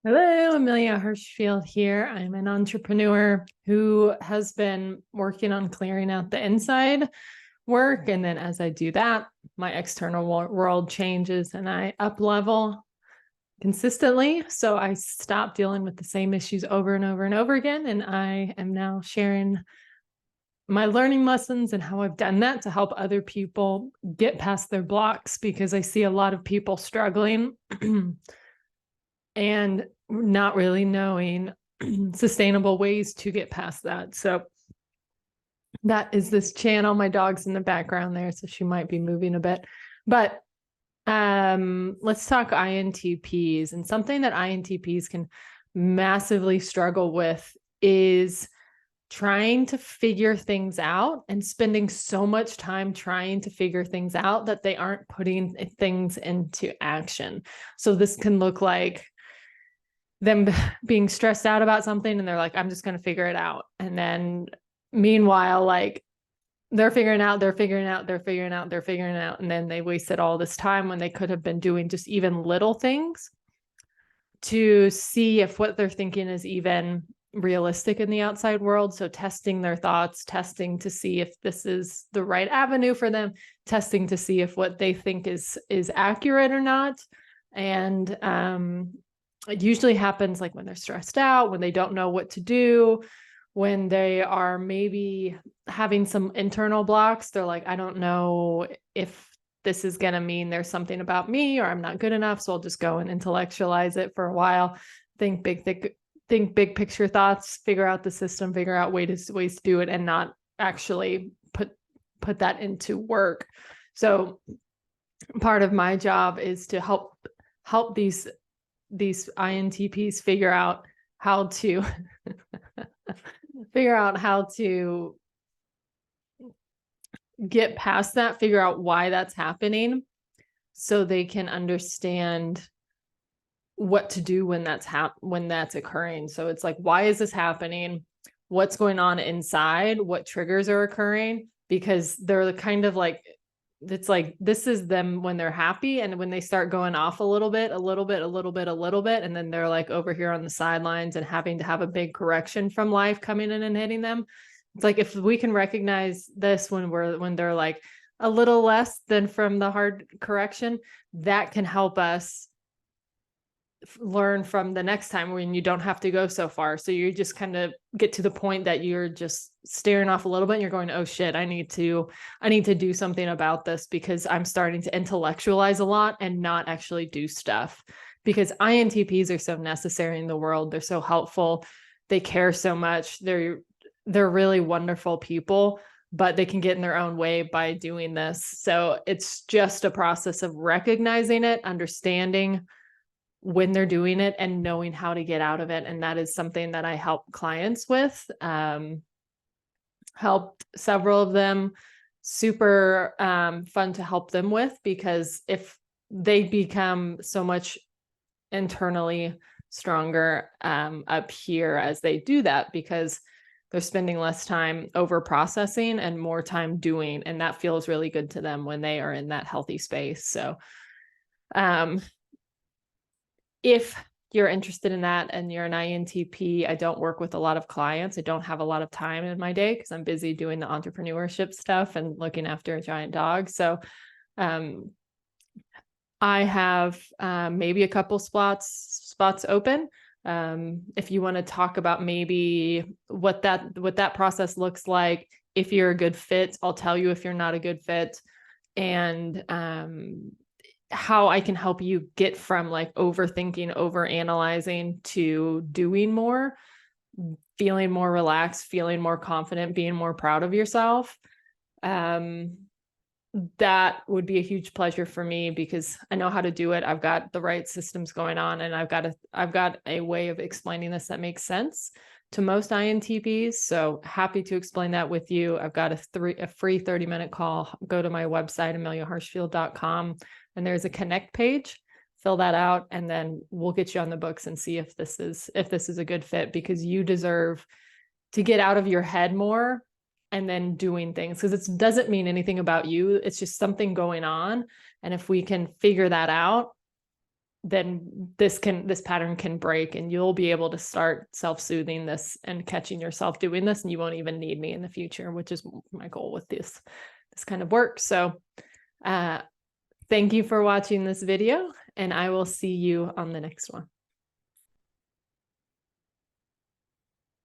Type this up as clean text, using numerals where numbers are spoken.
Hello, Amelia Hirschfield here. I'm an entrepreneur who has been working on clearing out the inside work. And then as I do that, my external world changes and I up level consistently. So I stop dealing with the same issues over and over and over again. And I am now sharing my learning lessons and how I've done that to help other people get past their blocks, because I see a lot of people struggling and not really knowing sustainable ways to get past that. So that is this channel. My dog's in the background there, so she might be moving a bit. But let's talk INTPs. And something that INTPs can massively struggle with is trying to figure things out and spending so much time trying to figure things out that they aren't putting things into action. So this can look like them being stressed out about something and they're like, I'm just going to figure it out. And then meanwhile, like they're figuring out. And then they wasted all this time when they could have been doing just even little things to see if what they're thinking is even realistic in the outside world. So testing their thoughts, testing to see if this is the right avenue for them, testing to see if what they think is accurate or not. And it usually happens like when they're stressed out, when they don't know what to do, when they are maybe having some internal blocks. They're like, I don't know if this is going to mean there's something about me or I'm not good enough. So I'll just go and intellectualize it for a while, think big big picture thoughts, figure out the system, figure out ways to do it, and not actually put that into work. So part of my job is to help these INTPs figure out how to get past that, figure out why that's happening, so they can understand what to do when that's occurring. So it's like, why is this happening? What's going on inside? What triggers are occurring? Because they're kind of like, it's like, this is them when they're happy. And when they start going off a little bit, and then they're like over here on the sidelines and having to have a big correction from life coming in and hitting them. It's like, if we can recognize this when they're like a little less than from the hard correction, that can help us learn from the next time when you don't have to go so far. So you just kind of get to the point that you're just staring off a little bit and you're going, oh shit, I need to do something about this, because I'm starting to intellectualize a lot and not actually do stuff. Because INTPs are so necessary in the world. They're so helpful. They care so much. They're really wonderful people, but they can get in their own way by doing this. So it's just a process of recognizing it, understanding when they're doing it, and knowing how to get out of it. And that is something that I help clients with. Helped several of them, super fun to help them with, because if they become so much internally stronger up here as they do that, because they're spending less time over processing and more time doing, and that feels really good to them when they are in that healthy space. So if you're interested in that and you're an INTP, I don't work with a lot of clients. I don't have a lot of time in my day because I'm busy doing the entrepreneurship stuff and looking after a giant dog. So I have maybe a couple spots open. If you want to talk about maybe what that process looks like, if you're a good fit, I'll tell you if you're not a good fit, and how I can help you get from like overthinking, overanalyzing to doing more, feeling more relaxed, feeling more confident, being more proud of yourself. That would be a huge pleasure for me, because I know how to do it. I've got the right systems going on, and I've got a way of explaining this that makes sense to most INTPs. So happy to explain that with you. I've got a free 30-minute call. Go to my website, ameliaharshfield.com, and there's a connect page. Fill that out, and then we'll get you on the books and see if this is a good fit, because you deserve to get out of your head more and then doing things, because it doesn't mean anything about you. It's just something going on. And if we can figure that out, then this pattern can break, and you'll be able to start self-soothing this and catching yourself doing this, and you won't even need me in the future, which is my goal with this kind of work. So thank you for watching this video, and I will see you on the next one.